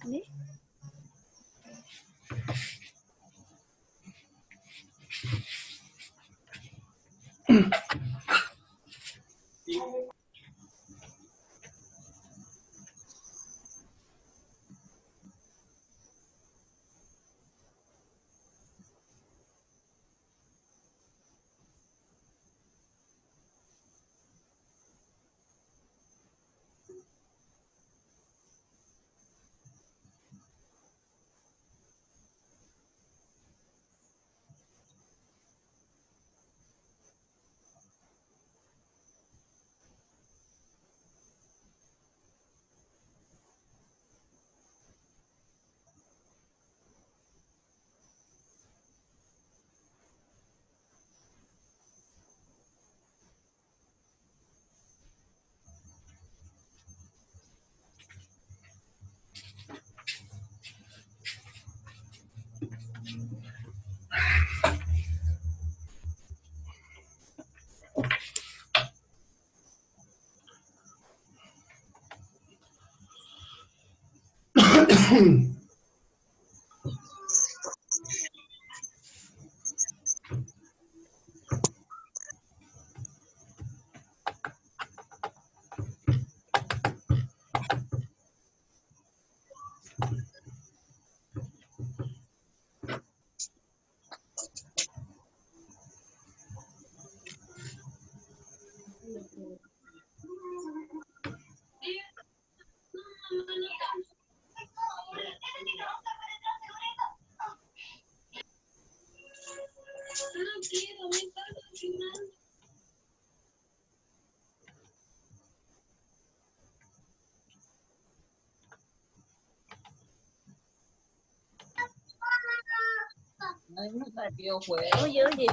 ¿Sí? Oye, oye.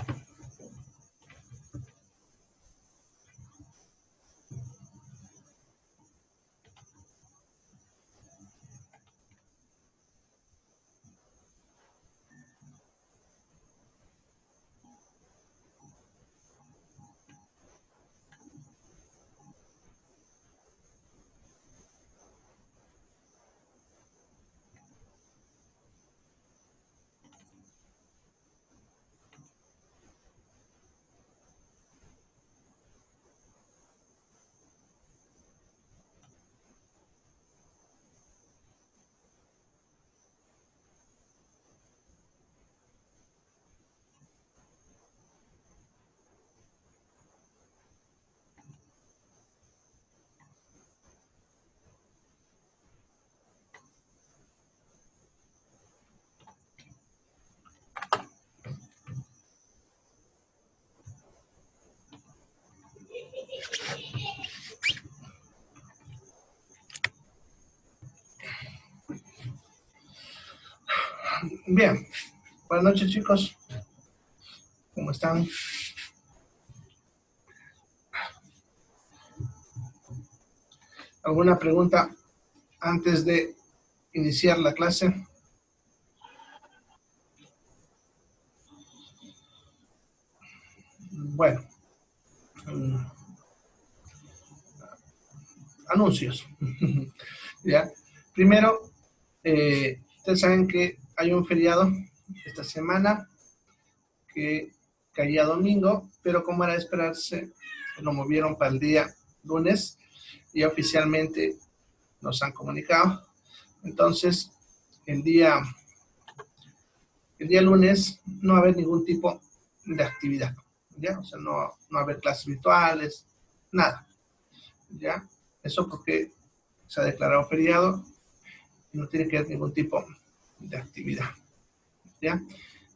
Bien, buenas noches chicos, ¿cómo están? ¿Alguna pregunta antes de iniciar la clase? Bueno, anuncios. ¿Ya? Primero, ustedes saben que hay un feriado esta semana que caía domingo, pero como era de esperarse, lo movieron para el día lunes y oficialmente nos han comunicado. Entonces, el día lunes no va a haber ningún tipo de actividad, ¿ya? O sea, no va a haber clases virtuales, nada, ¿ya? Eso porque se ha declarado feriado y no tiene que haber ningún tipo de actividad, ¿ya?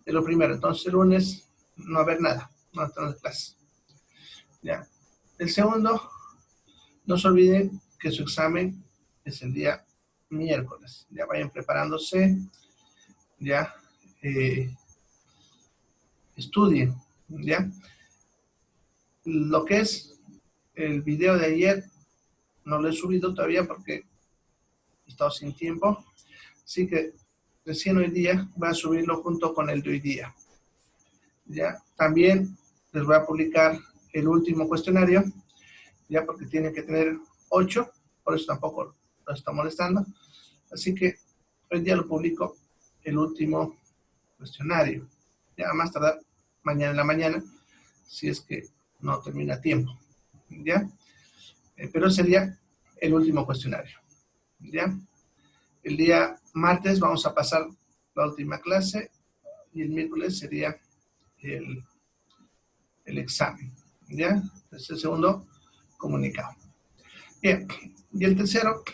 Es lo primero. Entonces, el lunes no va a haber nada, no va a tener clases, ¿ya? El segundo, no se olviden que su examen es el día miércoles. Ya vayan preparándose, ya estudien, ya. Lo que es el video de ayer no lo he subido todavía porque he estado sin tiempo, así que recién hoy día voy a subirlo junto con el de hoy día, ya. También les voy a publicar el último cuestionario, ya, porque tienen que tener 8, por eso tampoco lo está molestando. Así que hoy día lo publico el último cuestionario. Ya más tardar mañana en la mañana, si es que no termina a tiempo. ¿Ya? Pero sería el último cuestionario. ¿Ya? El día martes vamos a pasar la última clase y el miércoles sería el examen. ¿Ya? Es el segundo comunicado. Bien, y el tercero,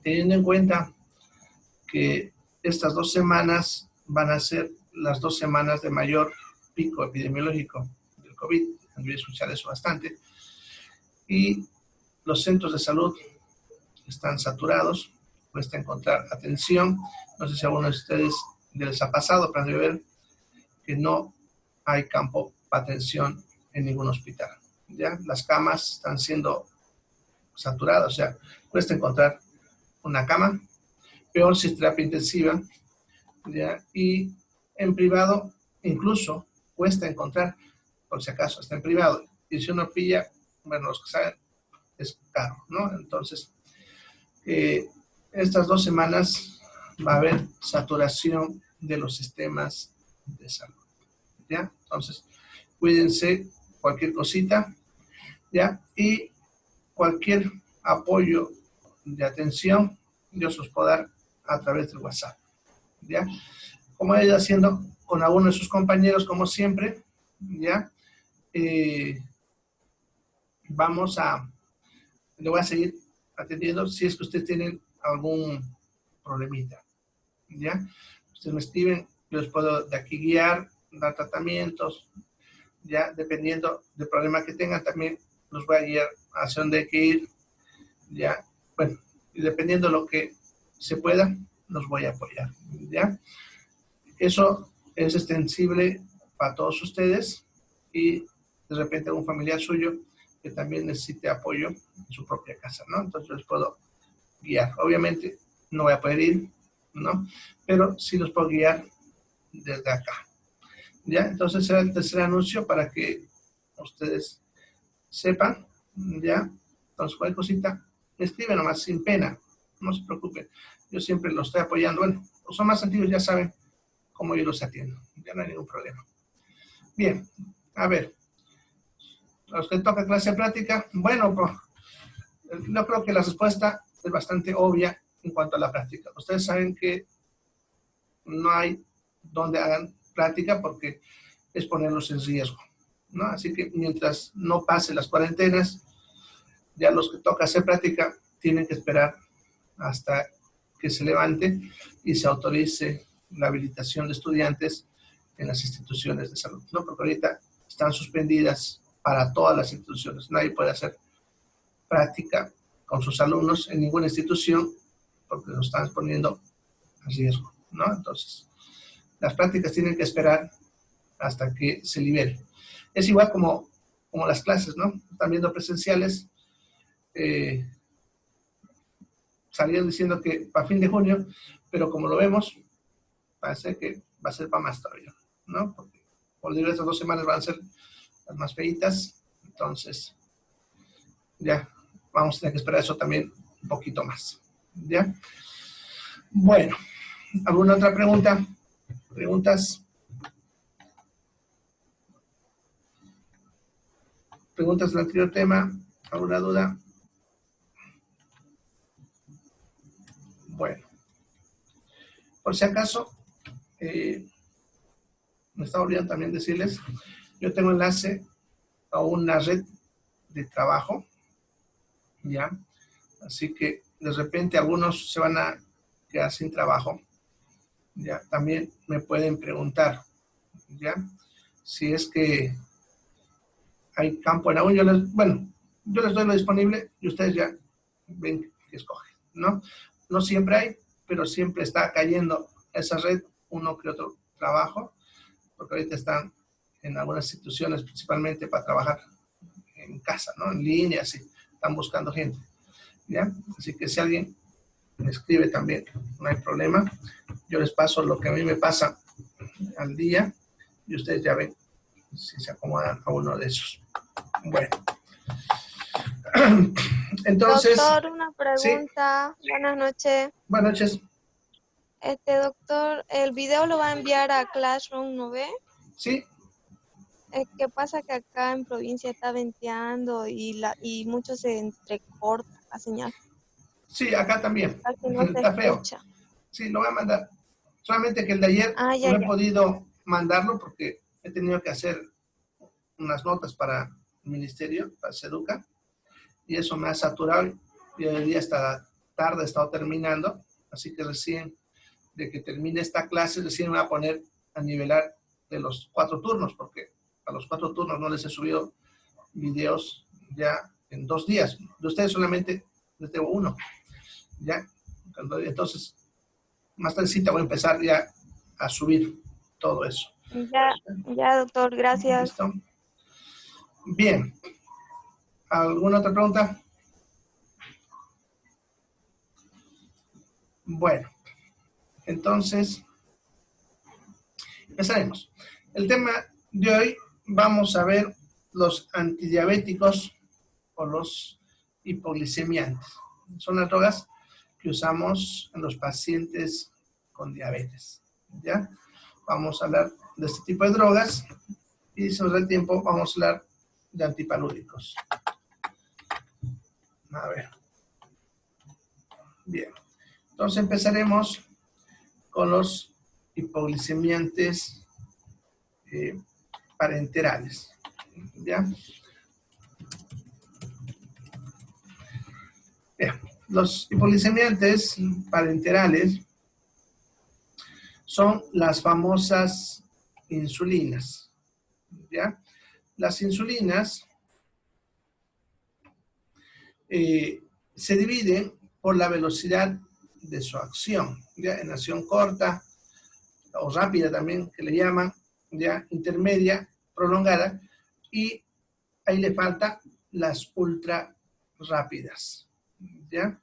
teniendo en cuenta que estas 2 semanas van a ser las 2 semanas de mayor pico epidemiológico del COVID, han debido escuchar eso bastante, y los centros de salud están saturados, cuesta encontrar atención. No sé si a alguno de ustedes les ha pasado, pero han de ver que no hay campo para atención en ningún hospital. ¿Ya? Las camas están siendo saturadas, o sea, cuesta encontrar una cama, peor si es terapia intensiva, ¿ya? Y en privado incluso cuesta encontrar, por si acaso está en privado, y si uno pilla, bueno, los que saben, es caro, ¿no? Entonces, estas 2 semanas va a haber saturación de los sistemas de salud, ¿ya? Entonces, cuídense, cualquier cosita, ¿ya? Y cualquier apoyo de atención, yo se los puedo dar a través del WhatsApp, ¿ya? Como he ido haciendo con algunos de sus compañeros, como siempre, ¿ya? Le voy a seguir atendiendo si es que ustedes tienen algún problemita, ¿ya? Ustedes me escriben, yo les puedo de aquí guiar, dar tratamientos, ya, dependiendo del problema que tengan, también los voy a guiar hacia dónde hay que ir, ya, bueno, y dependiendo de lo que se pueda, los voy a apoyar, ya. Eso es extensible para todos ustedes y de repente algún familiar suyo que también necesite apoyo en su propia casa, ¿no? Entonces les puedo guiar. Obviamente no voy a poder ir, ¿no? Pero sí los puedo guiar desde acá, ¿ya? Entonces será el tercer anuncio para que ustedes sepan, ¿ya? Entonces cualquier cosita, me escriben nomás sin pena, no se preocupen. Yo siempre los estoy apoyando. Bueno, los son más antiguos ya saben cómo yo los atiendo, ya no hay ningún problema. Bien, a ver, a los que toca clase práctica, bueno, pues, yo creo que la respuesta es bastante obvia en cuanto a la práctica. Ustedes saben que no hay donde hagan práctica porque es ponerlos en riesgo, ¿no? Así que mientras no pasen las cuarentenas, ya los que toca hacer práctica tienen que esperar hasta que se levante y se autorice la habilitación de estudiantes en las instituciones de salud, ¿no? Porque ahorita están suspendidas para todas las instituciones. Nadie puede hacer práctica con sus alumnos en ninguna institución porque los están poniendo a riesgo, ¿no? Entonces, las prácticas tienen que esperar hasta que se libere. Es igual como las clases, ¿no? Están viendo presenciales, salían diciendo que para fin de junio, pero como lo vemos, parece que va a ser para más todavía, ¿no? Porque por digo, estas 2 semanas van a ser las más feitas, entonces ya vamos a tener que esperar eso también un poquito más, ¿ya? Bueno, ¿alguna otra pregunta? ¿Preguntas? ¿Preguntas del anterior tema? ¿Alguna duda? Bueno, por si acaso, me estaba olvidando también decirles, yo tengo enlace a una red de trabajo, ¿ya? Así que de repente algunos se van a quedar sin trabajo, ¿ya? También me pueden preguntar, ¿ya? Si es que hay campo en aún, yo les doy lo disponible y ustedes ya ven que escogen, ¿no? No siempre hay, pero siempre está cayendo esa red uno que otro trabajo, porque ahorita están en algunas instituciones principalmente para trabajar en casa, ¿no? En línea, así, están buscando gente, ¿ya? Así que si alguien me escribe también, no hay problema. Yo les paso lo que a mí me pasa al día y ustedes ya ven si se acomodan a uno de esos. Bueno. Entonces... Doctor, una ¿sí? pregunta. Buenas noches. Buenas noches. Doctor, ¿el video lo va a enviar a Classroom, no ve? Sí, ¿Qué pasa? Que acá en provincia está venteando y mucho se entrecorta la señal. sí, acá también. Casi no se Está feo. escucha. Sí, lo voy a mandar. Solamente que el de ayer Ah, ya, no he ya. podido mandarlo porque he tenido que hacer unas notas para el ministerio, para Seduca, y eso me ha saturado y hoy día hasta la tarde he estado terminando, así que recién de que termine esta clase, recién me voy a poner a nivelar de los 4 turnos, porque a los 4 turnos no les he subido videos ya en 2 días. De ustedes solamente les debo 1, ¿ya? Entonces, más tardecita voy a empezar ya a subir todo eso. Ya, doctor, gracias. ¿Listo? Bien. ¿Alguna otra pregunta? Bueno, entonces, empezaremos. El tema de hoy, vamos a ver los antidiabéticos o los hipoglicemiantes. Son las drogas que usamos en los pacientes con diabetes, ¿ya? Vamos a hablar de este tipo de drogas y si nos da el tiempo vamos a hablar de antipalúdicos. A ver. Bien. Entonces empezaremos con los hipoglicemiantes parenterales, ¿ya? Bien. Los hipoglicemiantes parenterales son las famosas insulinas, ¿ya? Las insulinas se dividen por la velocidad de su acción, ¿ya? En acción corta o rápida también, que le llaman, ¿ya? Intermedia, prolongada, y ahí le faltan las ultra rápidas, ¿ya?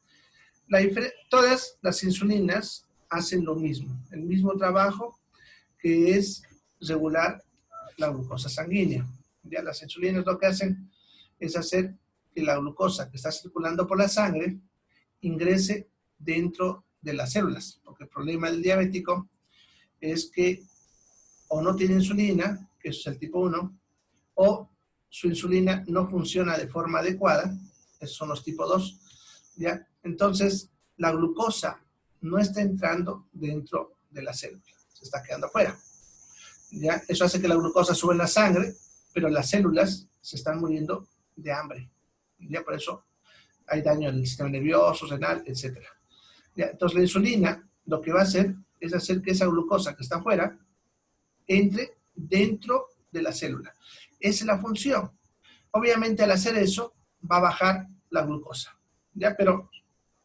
Todas las insulinas hacen lo mismo, el mismo trabajo, que es regular la glucosa sanguínea. ¿Ya? Las insulinas lo que hacen es hacer que la glucosa que está circulando por la sangre ingrese dentro de las células, porque el problema del diabético es que o no tiene insulina, que es el tipo 1, o su insulina no funciona de forma adecuada, esos son los tipo 2, ¿ya? Entonces, la glucosa no está entrando dentro de la célula, se está quedando afuera, ¿ya? Eso hace que la glucosa suba en la sangre, pero las células se están muriendo de hambre, ¿ya? Por eso hay daño en el sistema nervioso, renal, etc. ¿Ya? Entonces, la insulina lo que va a hacer es hacer que esa glucosa que está afuera entre dentro de la célula. Esa es la función. Obviamente, al hacer eso, va a bajar la glucosa, ¿ya? Pero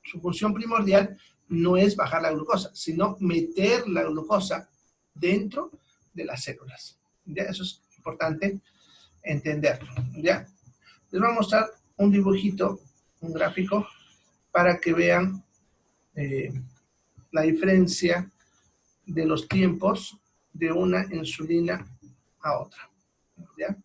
su función primordial no es bajar la glucosa, sino meter la glucosa dentro de las células, ¿ya? Eso es importante entenderlo, ¿ya? Les voy a mostrar un dibujito, un gráfico, para que vean la diferencia de los tiempos de una insulina a otra. ¿Ya?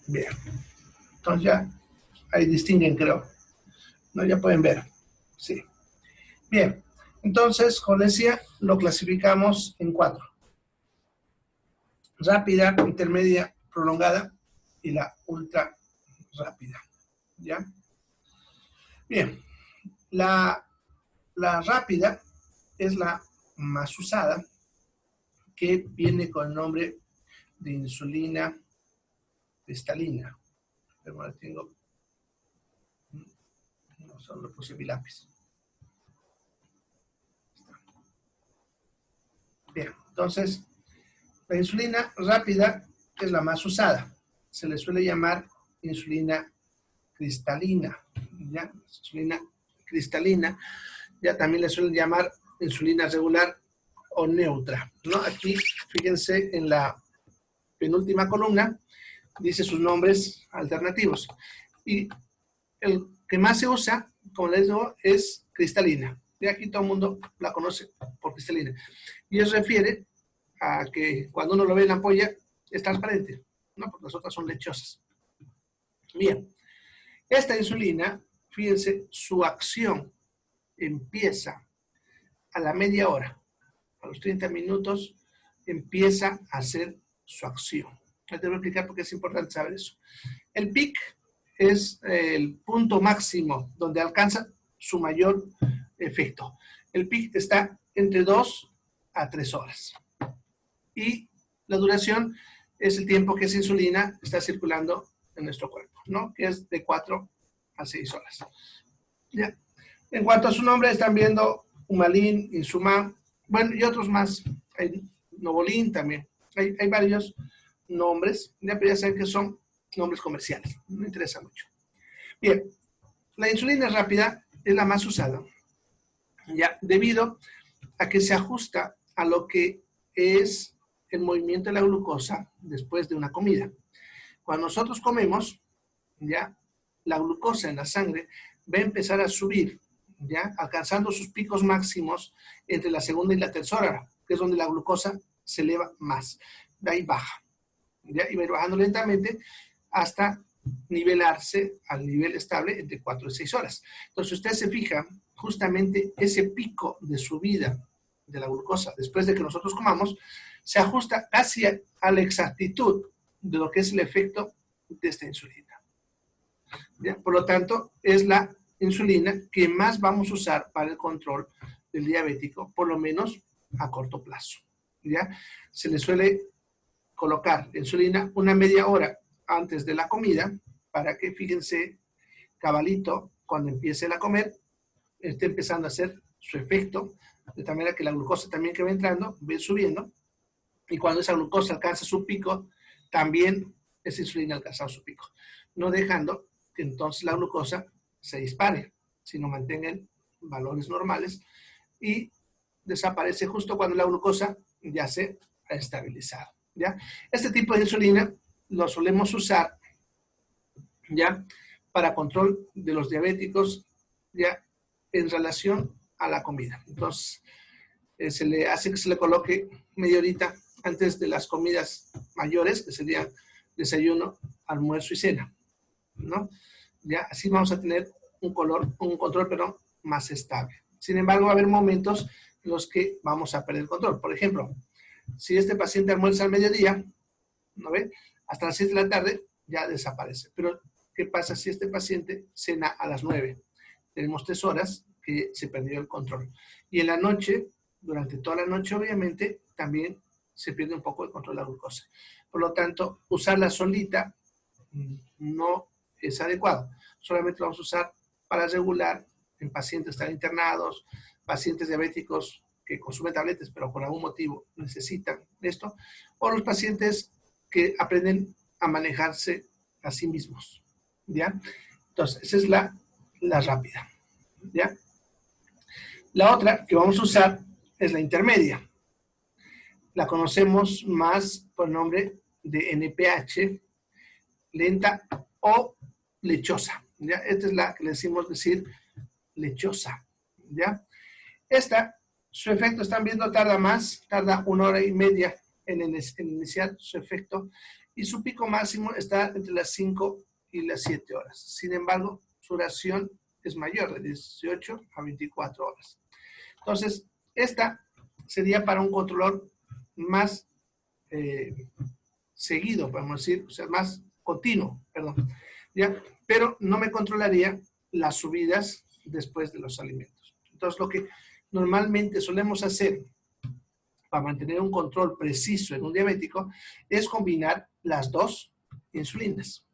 Bien. Entonces ya ahí distinguen, creo. ¿No? Ya pueden ver. Sí. Bien. Entonces, como decía, lo clasificamos en 4. Rápida, intermedia, prolongada y la ultra rápida. ¿Ya? Bien. La rápida es la más usada, que viene con el nombre de insulina cristalina. Pero bueno, tengo... No, solo puse mi lápiz. Bien, entonces, la insulina rápida es la más usada. Se le suele llamar insulina cristalina. ¿Ya? Insulina cristalina. Ya también le suelen llamar insulina regular o neutra, ¿no? Aquí, fíjense en la penúltima columna, dice sus nombres alternativos. Y el que más se usa, como les digo, es cristalina. Y aquí todo el mundo la conoce por cristalina. Y eso refiere a que cuando uno lo ve en la ampolla, es transparente, ¿no? Porque las otras son lechosas. Bien, esta insulina, fíjense, su acción empieza a la media hora. A los 30 minutos empieza a hacer su acción. Te voy a explicar por qué es importante saber eso. El pic es el punto máximo donde alcanza su mayor efecto. El pic está entre 2 a 3 horas. Y la duración es el tiempo que esa insulina está circulando en nuestro cuerpo, ¿no? Que es de 4 a 6 horas. ¿Ya? En cuanto a su nombre, están viendo Humalin, Insumam, bueno, y otros más. Hay Novolin también. Hay varios nombres, ya, pero ya saben que son nombres comerciales. No me interesa mucho. Bien, la insulina rápida es la más usada, ya, debido a que se ajusta a lo que es el movimiento de la glucosa después de una comida. Cuando nosotros comemos, ya, la glucosa en la sangre va a empezar a subir, ya, alcanzando sus picos máximos entre la segunda y la tercera hora, que es donde la glucosa se eleva más. De ahí baja, ya, y va a ir bajando lentamente hasta nivelarse al nivel estable entre 4 y 6 horas. Entonces, si usted se fija, justamente ese pico de subida de la glucosa después de que nosotros comamos, se ajusta casi a la exactitud de lo que es el efecto de esta insulina. ¿Ya? Por lo tanto, es la insulina que más vamos a usar para el control del diabético, por lo menos a corto plazo. ¿Ya? Se le suele colocar insulina una media hora antes de la comida para que, fíjense, cabalito, cuando empiece a comer, esté empezando a hacer su efecto, de tal manera que la glucosa también que va entrando, va subiendo, y cuando esa glucosa alcanza su pico, también esa insulina ha alcanzado su pico, no dejando que entonces la glucosa se dispare, sino mantenga en valores normales y desaparece justo cuando la glucosa ya se ha estabilizado. ¿Ya? Este tipo de insulina lo solemos usar, ¿ya?, para control de los diabéticos, ya, en relación a la comida. Entonces, se le hace que se le coloque media horita antes de las comidas mayores, que serían desayuno, almuerzo y cena, ¿no? Ya, así vamos a tener un control, perdón, más estable. Sin embargo, va a haber momentos en los que vamos a perder el control. Por ejemplo, si este paciente almuerza al mediodía, ¿no ve?, hasta las 6 de la tarde ya desaparece. Pero, ¿qué pasa si este paciente cena a las 9? Tenemos 3 horas que se perdió el control. Y en la noche, durante toda la noche, obviamente, también se pierde un poco el control de la glucosa. Por lo tanto, usarla solita no es adecuado. Solamente lo vamos a usar para regular en pacientes que están internados, pacientes diabéticos que consumen tabletas, pero por algún motivo necesitan esto, o los pacientes que aprenden a manejarse a sí mismos, ¿ya? Entonces, esa es la rápida, ¿ya? La otra que vamos a usar es la intermedia. La conocemos más por el nombre de NPH, lenta o lechosa. ¿Ya? Esta es la que le decimos lechosa. ¿Ya? Esta, su efecto, están viendo, tarda más, tarda 1 hora y media en iniciar su efecto, y su pico máximo está entre las 5 y las 7 horas. Sin embargo, su duración es mayor, de 18 a 24 horas. Entonces, esta sería para un controlador más seguido, podemos decir, o sea, más continuo, perdón, ¿ya? Pero no me controlaría las subidas después de los alimentos. Entonces, lo que normalmente solemos hacer para mantener un control preciso en un diabético es combinar las dos insulinas,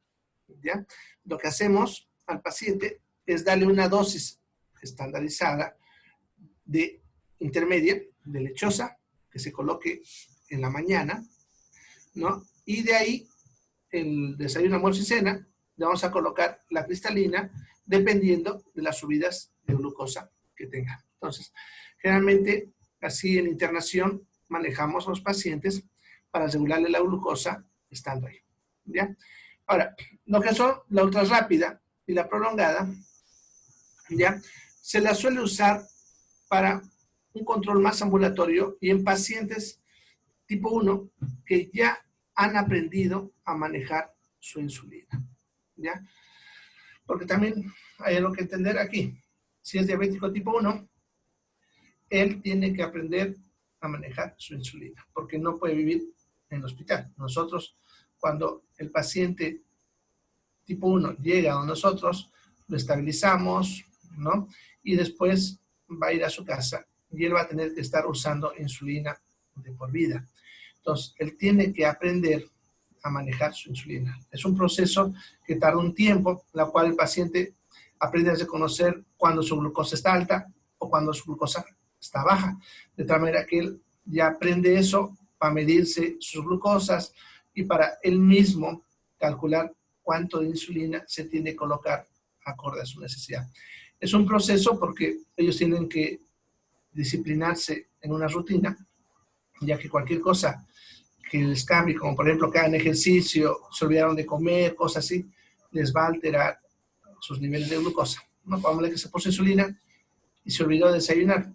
¿ya? Lo que hacemos al paciente es darle una dosis estandarizada de intermedia, de lechosa, que se coloque en la mañana, ¿no? Y de ahí, el desayuno, almuerzo y cena, le vamos a colocar la cristalina, dependiendo de las subidas de glucosa que tenga. Entonces, generalmente, así en internación, manejamos a los pacientes para regularle la glucosa estando ahí, ¿ya? Ahora, lo que son la ultra rápida y la prolongada, ¿ya? Se la suele usar para un control más ambulatorio y en pacientes tipo 1 que ya han aprendido a manejar su insulina, ¿ya? Porque también hay algo que entender aquí. Si es diabético tipo 1, él tiene que aprender a manejar su insulina, porque no puede vivir en el hospital. Nosotros, cuando el paciente tipo 1 llega a nosotros, lo estabilizamos, ¿no? Y después va a ir a su casa y él va a tener que estar usando insulina de por vida. Entonces, él tiene que aprender a manejar su insulina. Es un proceso que tarda un tiempo, la cual el paciente aprende a reconocer cuando su glucosa está alta o cuando su glucosa está baja. De tal manera que él ya aprende eso para medirse sus glucosas y para él mismo calcular cuánto de insulina se tiene que colocar acorde a su necesidad. Es un proceso porque ellos tienen que disciplinarse en una rutina, ya que cualquier cosa que les cambie, como por ejemplo que hagan ejercicio, se olvidaron de comer, cosas así, les va a alterar sus niveles de glucosa. No, pongámosle que se puso insulina y se olvidó de desayunar.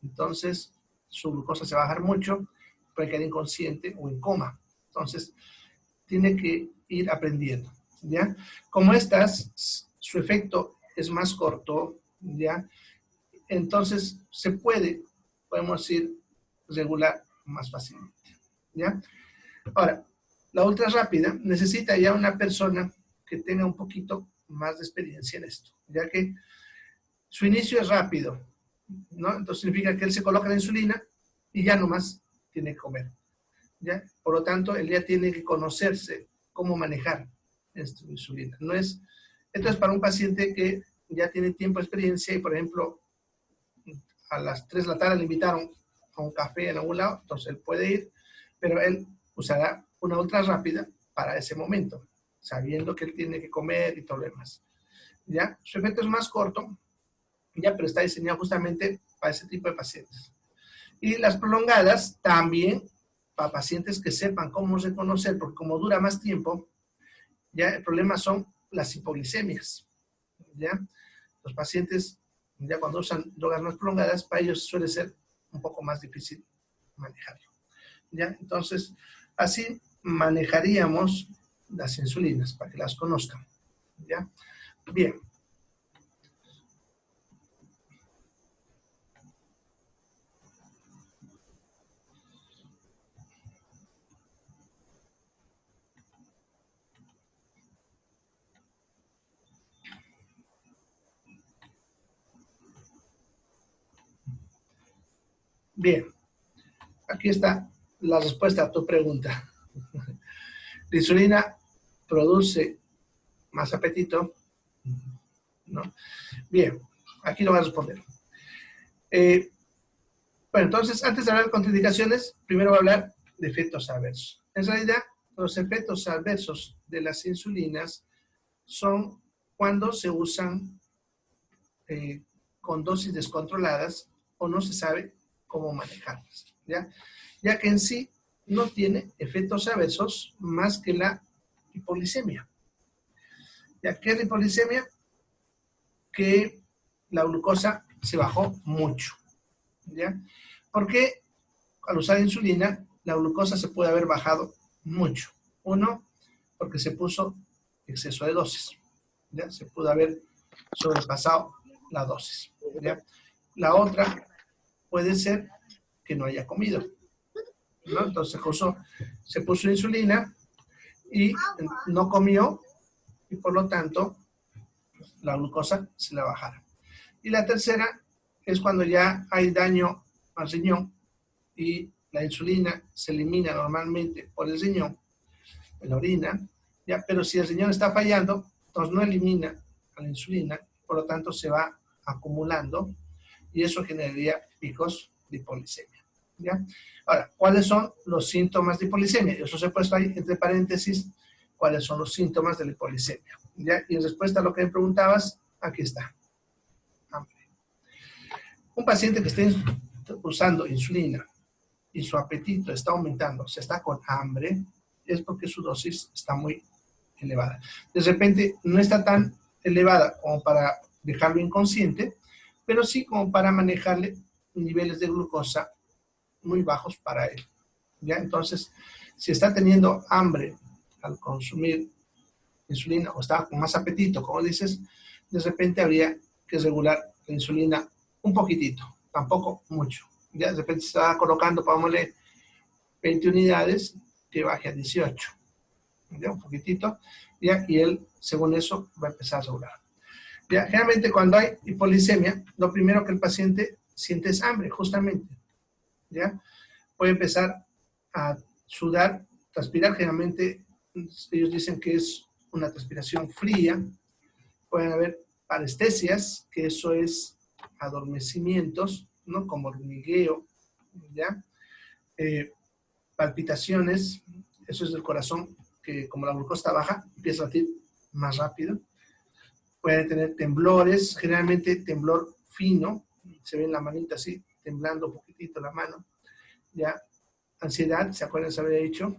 Entonces, su glucosa se va a bajar mucho, puede quedar inconsciente o en coma. Entonces, tiene que ir aprendiendo, ¿ya? Como estas, su efecto es más corto, ¿ya? Entonces, se puede, podemos decir, regular más fácilmente, ¿ya? Ahora, la ultra rápida necesita ya una persona que tenga un poquito más de experiencia en esto, ya que su inicio es rápido, ¿no? Entonces significa que él se coloca la insulina y ya nomás tiene que comer, ¿ya? Por lo tanto, él ya tiene que conocerse cómo manejar esta insulina. No es, esto es para un paciente que ya tiene tiempo de experiencia y, por ejemplo, a las 3 de la tarde le invitaron a un café en algún lado, entonces él puede ir, pero él usará una ultra rápida para ese momento, sabiendo que él tiene que comer y todo lo demás, ¿ya? Su efecto es más corto, ya, pero está diseñado justamente para ese tipo de pacientes. Y las prolongadas también para pacientes que sepan cómo reconocer, porque como dura más tiempo, ya el problema son las hipoglicemias, ¿ya? Los pacientes, ya cuando usan drogas más prolongadas, para ellos suele ser un poco más difícil manejarlo, ¿ya? Entonces, así manejaríamos las insulinas para que las conozcan, ¿ya? Bien. Bien, aquí está la respuesta a tu pregunta. La insulina produce más apetito, ¿no? Bien, aquí lo voy a responder. Bueno, entonces, antes de hablar de contraindicaciones, primero voy a hablar de efectos adversos. En realidad, los efectos adversos de las insulinas son cuando se usan con dosis descontroladas o no se sabe cómo manejarlas, ¿ya? Ya que en sí no tiene efectos adversos más que la hipoglicemia. ¿Ya? ¿Qué es la hipoglicemia? Que la glucosa se bajó mucho, ¿ya? Porque al usar insulina, la glucosa se puede haber bajado mucho. Uno, porque se puso exceso de dosis, ¿ya? Se pudo haber sobrepasado la dosis, ¿ya? La otra puede ser que no haya comido, ¿no? Entonces se puso insulina y no comió y por lo tanto la glucosa se le bajara. Y la tercera es cuando ya hay daño al riñón y la insulina se elimina normalmente por el riñón, en la orina, ¿ya? Pero si el riñón está fallando, entonces no elimina a la insulina, por lo tanto se va acumulando y eso generaría picos de hipoglicemia, ¿ya? Ahora, ¿cuáles son los síntomas de hipoglicemia? Eso se ha puesto ahí entre paréntesis, ¿cuáles son los síntomas de la hipoglicemia? ¿Ya? Y en respuesta a lo que me preguntabas, aquí está. Hambre. Un paciente que esté usando insulina y su apetito está aumentando, se está con hambre, es porque su dosis está muy elevada. De repente no está tan elevada como para dejarlo inconsciente, pero sí como para manejarle niveles de glucosa muy bajos para él, ¿ya? Entonces, si está teniendo hambre al consumir insulina o está con más apetito, como dices, de repente habría que regular la insulina un poquitito, tampoco mucho. Ya de repente se está colocando, pongámosle 20 unidades, que baje a 18, ¿ya? Un poquitito, ¿ya? Y él, según eso, va a empezar a regular. ¿Ya? Generalmente cuando hay hipoglicemia, lo primero que el paciente siente es hambre, justamente, ¿ya? Puede empezar a sudar, transpirar, generalmente ellos dicen que es una transpiración fría, pueden haber parestesias, que eso es adormecimientos, ¿no? Como hormigueo, ¿ya? Palpitaciones, eso es del corazón, que como la glucosa está baja, empieza a latir más rápido. Pueden tener temblores, generalmente temblor fino, se ve en la manita así, temblando un poquitito la mano, ¿ya? Ansiedad, ¿se acuerdan? Se había dicho,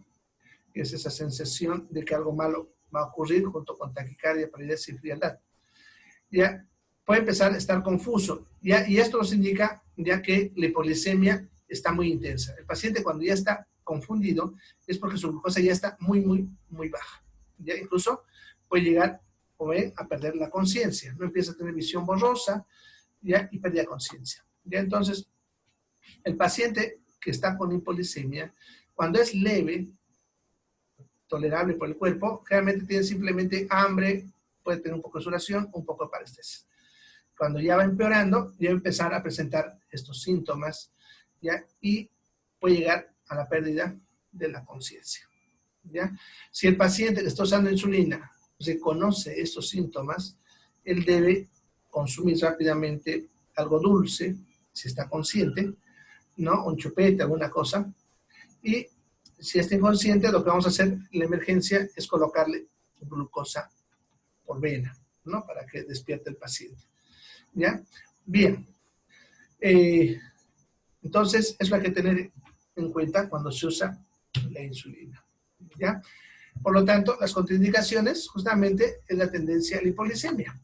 que es esa sensación de que algo malo va a ocurrir junto con taquicardia, palidez y frialdad. Ya puede empezar a estar confuso, ¿ya? Y esto nos indica ya que la hipoglicemia está muy intensa. El paciente cuando ya está confundido es porque su glucosa ya está muy, muy, muy baja. Ya incluso puede llegar a perder la conciencia, no empieza a tener visión borrosa, ya, y pérdida de conciencia. Ya entonces, el paciente que está con hipoglicemia, cuando es leve, tolerable por el cuerpo, generalmente tiene simplemente hambre, puede tener un poco de sudoración, un poco de parestesia. Cuando ya va empeorando, ya va a empezar a presentar estos síntomas, ¿ya? Y puede llegar a la pérdida de la conciencia, ¿ya? Si el paciente que está usando insulina reconoce estos síntomas, él debe consumir rápidamente algo dulce, si está consciente, ¿no? Un chupete, alguna cosa, y si está inconsciente, lo que vamos a hacer en la emergencia es colocarle glucosa por vena, ¿no? Para que despierte el paciente, ¿ya? Bien. Entonces, eso hay que tener en cuenta cuando se usa la insulina, ¿ya? Por lo tanto, las contraindicaciones justamente es la tendencia a la hipoglicemia,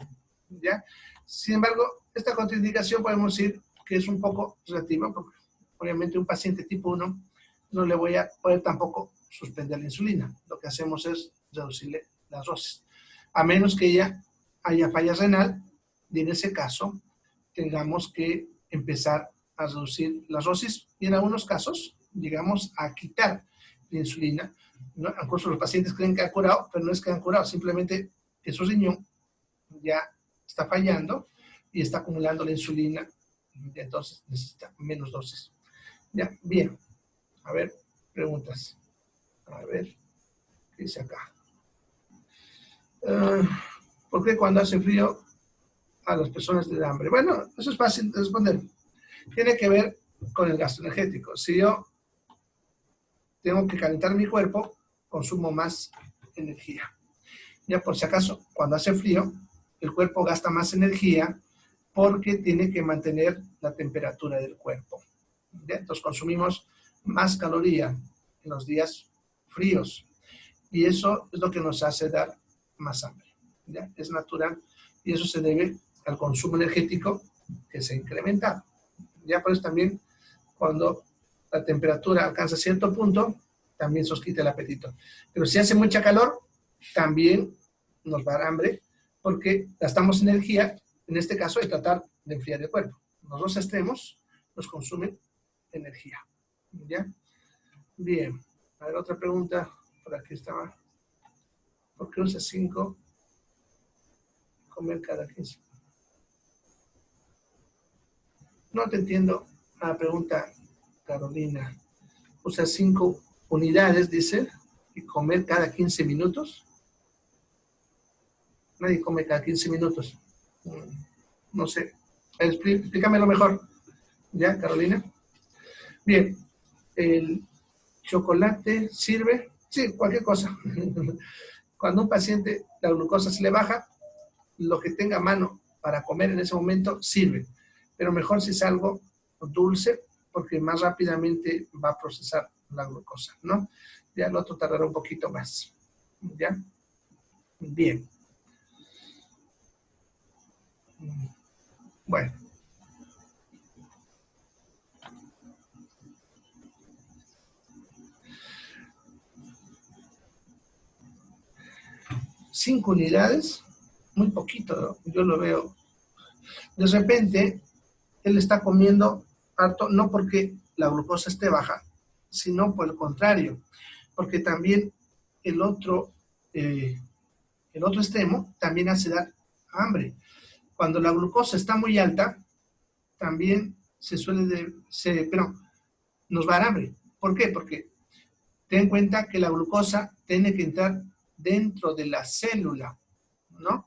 ¿ya? Sin embargo, esta contraindicación podemos decir que es un poco relativa, porque obviamente un paciente tipo 1 no le voy a poder tampoco suspender la insulina. Lo que hacemos es reducirle las dosis. A menos que ella haya falla renal, y en ese caso tengamos que empezar a reducir las dosis y en algunos casos llegamos a quitar la insulina, ¿no? Incluso los pacientes creen que han curado, pero no es que han curado, simplemente que su riñón ya está fallando y está acumulando la insulina, y entonces necesita menos dosis. Ya, bien. A ver, preguntas. A ver, ¿qué dice acá? ¿Por qué cuando hace frío a las personas les da hambre? Bueno, eso es fácil de responder. Tiene que ver con el gasto energético. Si yo tengo que calentar mi cuerpo, consumo más energía. Ya por si acaso, cuando hace frío, el cuerpo gasta más energía porque tiene que mantener la temperatura del cuerpo. ¿Ya? Entonces consumimos más caloría en los días fríos y eso es lo que nos hace dar más hambre. ¿Ya? Es natural y eso se debe al consumo energético que se ha incrementado. Ya por eso también cuando la temperatura alcanza cierto punto, también se os quita el apetito. Pero si hace mucha calor, también nos va a dar hambre porque gastamos energía, en este caso, de tratar de enfriar el cuerpo. Los dos extremos nos consumen energía. ¿Ya? Bien. A ver, otra pregunta. Por aquí estaba. ¿Por qué usa 5? Comer cada 15. No te entiendo la pregunta, Carolina. Usa 5 unidades, dice, y comer cada 15 minutos. Nadie come cada 15 minutos. No sé. Explícamelo mejor. ¿Ya, Carolina? Bien. ¿El chocolate sirve? Sí, cualquier cosa. Cuando a un paciente la glucosa se le baja, lo que tenga a mano para comer en ese momento sirve. Pero mejor si es algo dulce, porque más rápidamente va a procesar la glucosa, ¿no? Ya el otro tardará un poquito más. ¿Ya? Bien. Bueno. Cinco unidades, muy poquito, yo lo veo. De repente, él está comiendo harto, no porque la glucosa esté baja, sino por el contrario, porque también el otro extremo también hace dar hambre. Cuando la glucosa está muy alta, también nos va a dar hambre. ¿Por qué? Porque ten en cuenta que la glucosa tiene que entrar dentro de la célula, ¿no?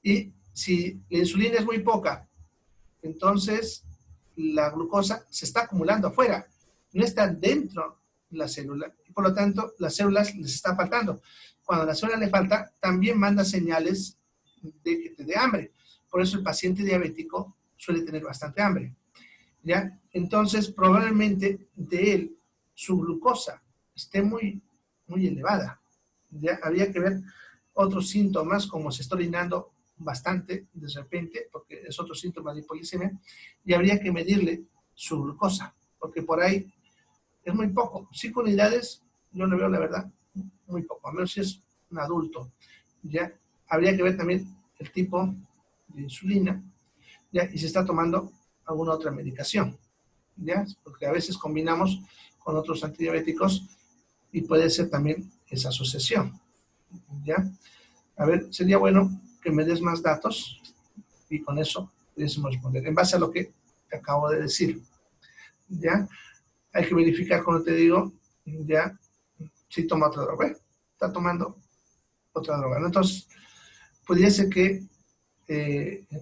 Y si la insulina es muy poca, entonces la glucosa se está acumulando afuera, no está dentro de la célula, y por lo tanto las células les está faltando. Cuando a la célula le falta, también manda señales de hambre. Por eso el paciente diabético suele tener bastante hambre. ¿Ya? Entonces, probablemente de él, su glucosa esté muy, muy elevada. ¿Ya? Habría que ver otros síntomas, como se está orinando bastante de repente, porque es otro síntoma de hipoglicemia, y habría que medirle su glucosa, porque por ahí es muy poco. 5 unidades, yo le veo la verdad, muy poco, a menos si es un adulto. ¿Ya? Habría que ver también el tipo de insulina, ¿ya? Y si está tomando alguna otra medicación, ¿ya? Porque a veces combinamos con otros antidiabéticos y puede ser también esa asociación, ¿ya? A ver, sería bueno que me des más datos y con eso pudiésemos poner, en base a lo que te acabo de decir, ¿ya? Hay que verificar, como te digo, ya, si toma otra droga, ¿eh? Está tomando otra droga, ¿no? Entonces, pudiese que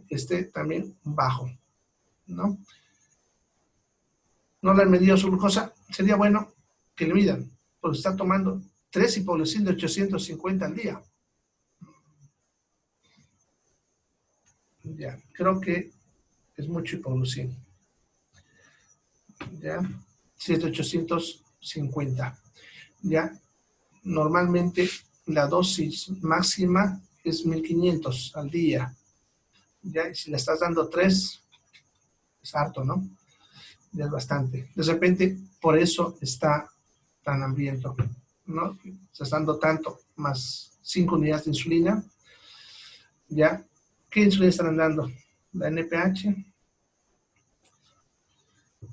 esté también bajo, ¿no? No le han medido su glucosa, sería bueno que le midan, porque está tomando 3 hipoglucin de 850 al día. Ya, creo que es mucho hipoglucin. Ya, si es de 850. Ya, normalmente la dosis máxima es 1500 al día. Ya, y si le estás dando 3, es harto, ¿no? Ya es bastante. De repente, por eso está tan hambriento, ¿no? Se está dando tanto, más 5 unidades de insulina. ¿Ya? ¿Qué insulina están dando? La NPH.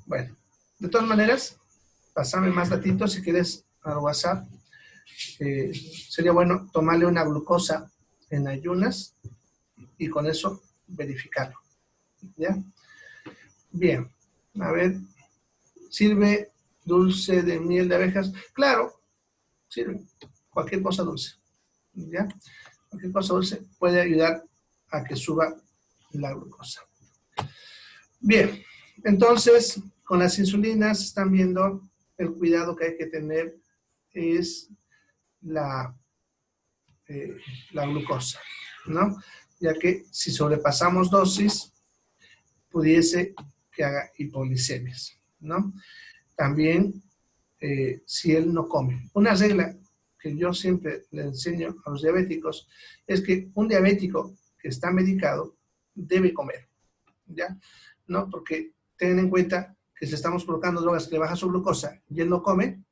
Bueno, de todas maneras, pásame más datitos si quieres al WhatsApp. Sería bueno tomarle una glucosa en ayunas y con eso verificarlo. ¿Ya? Bien, a ver, ¿sirve dulce de miel de abejas? Claro, sirve. Cualquier cosa dulce. ¿Ya? Cualquier cosa dulce puede ayudar a que suba la glucosa. Bien, entonces, con las insulinas están viendo el cuidado que hay que tener es la glucosa, ¿no? Ya que si sobrepasamos dosis, pudiese que haga hipoglicemias, ¿no? También, si él no come. Una regla que yo siempre le enseño a los diabéticos es que un diabético que está medicado debe comer, ¿ya? ¿No? Porque tengan en cuenta que si estamos colocando drogas que bajan su glucosa y él no come,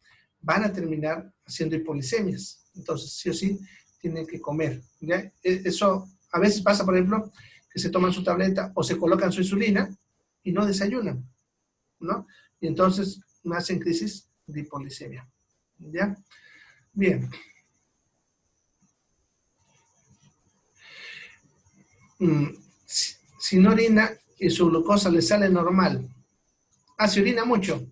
van a terminar haciendo hipoglicemias. Entonces, sí o sí, tienen que comer, ¿ya? Eso a veces pasa, por ejemplo, que se toman su tableta o se colocan su insulina y no desayunan, ¿no? Y entonces nacen crisis de hipoglicemia, ¿ya? Bien. Si no orina y su glucosa le sale normal, si orina mucho,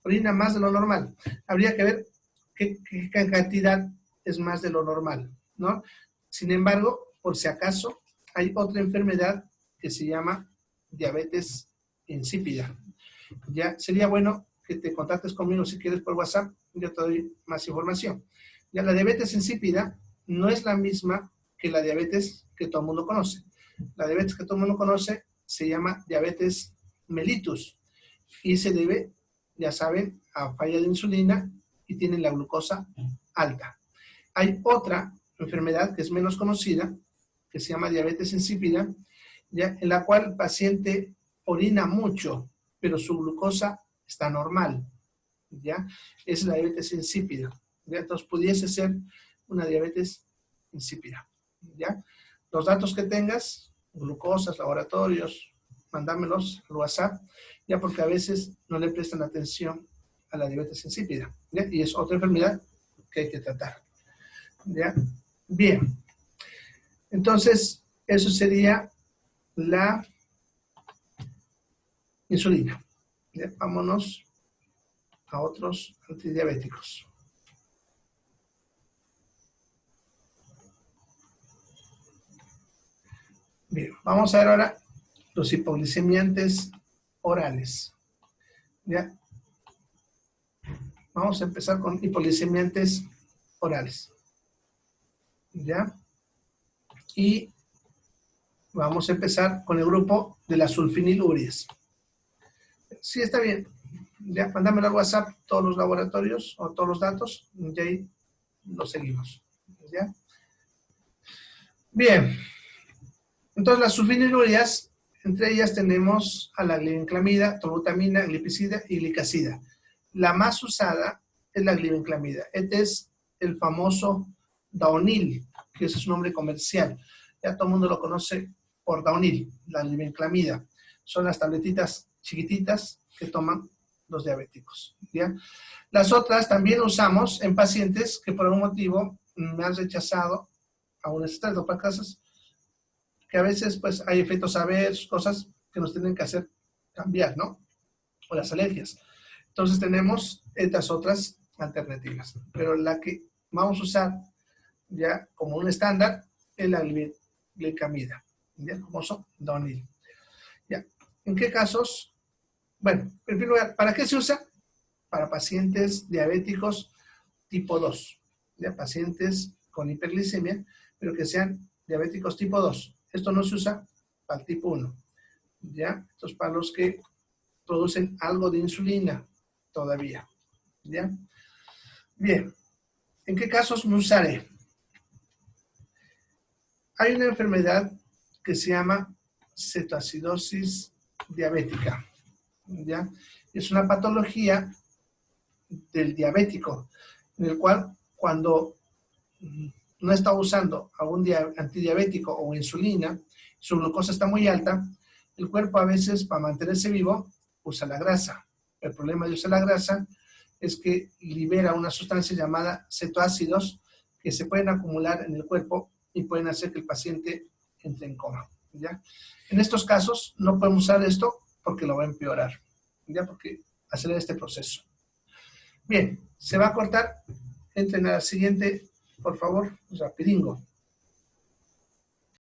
orina más de lo normal, habría que ver qué cantidad es más de lo normal, ¿no? Sin embargo, por si acaso, hay otra enfermedad que se llama diabetes insípida. Ya sería bueno que te contactes conmigo si quieres por WhatsApp, yo te doy más información. Ya la diabetes insípida no es la misma que la diabetes que todo el mundo conoce. La diabetes que todo el mundo conoce se llama diabetes mellitus y se debe, ya saben, a falla de insulina y tienen la glucosa alta. Hay otra enfermedad que es menos conocida, que se llama diabetes insípida, ya, en la cual el paciente orina mucho, pero su glucosa está normal, ¿ya? Es la diabetes insípida, ¿ya? Entonces pudiese ser una diabetes insípida, ¿ya? Los datos que tengas, glucosas, laboratorios, mándamelos al WhatsApp, ya, porque a veces no le prestan atención a la diabetes insípida, ¿ya? Y es otra enfermedad que hay que tratar, ¿ya? Bien. Entonces, eso sería la insulina. ¿Ya? Vámonos a otros antidiabéticos. Bien, vamos a ver ahora los hipoglicemiantes orales. ¿Ya? Vamos a empezar con hipoglicemiantes orales. ¿Ya? Y vamos a empezar con el grupo de las sulfinilureas. Sí, está bien. Ya, mándame al WhatsApp todos los laboratorios o todos los datos y ahí los seguimos. ¿Ya? Bien. Entonces, las sulfinilureas, entre ellas tenemos a la glibenclamida, tolbutamina, glipizida y glicazida. La más usada es la glibenclamida. Este es el famoso Daonil, que ese es su nombre comercial. Ya todo el mundo lo conoce por Daonil, la glibenclamida. Son las tabletitas chiquititas que toman los diabéticos, ¿ya? Las otras también usamos en pacientes que por algún motivo me han rechazado a un estrés para casas, que a veces pues hay efectos adversos, cosas que nos tienen que hacer cambiar, ¿no? O las alergias. Entonces tenemos estas otras alternativas, pero la que vamos a usar ya como un estándar es la glicamida, ¿ya? El famoso Daonil. ¿Ya? ¿En qué casos? Bueno, en primer lugar, ¿para qué se usa? Para pacientes diabéticos tipo 2, ¿ya? Pacientes con hiperglicemia, pero que sean diabéticos tipo 2. Esto no se usa para el tipo 1, ¿ya? Esto es para los que producen algo de insulina todavía, ¿ya? Bien, ¿en qué casos me usaré? Hay una enfermedad que se llama cetoacidosis diabética, ¿ya? Es una patología del diabético, en el cual cuando no está usando algún antidiabético o insulina, su glucosa está muy alta, el cuerpo a veces para mantenerse vivo usa la grasa. El problema de usar la grasa es que libera una sustancia llamada cetoácidos que se pueden acumular en el cuerpo y pueden hacer que el paciente entre en coma, ¿ya? En estos casos no podemos usar esto porque lo va a empeorar, ¿ya? Porque acelera este proceso. Bien, se va a cortar. Entren a la siguiente, por favor, rapidingo.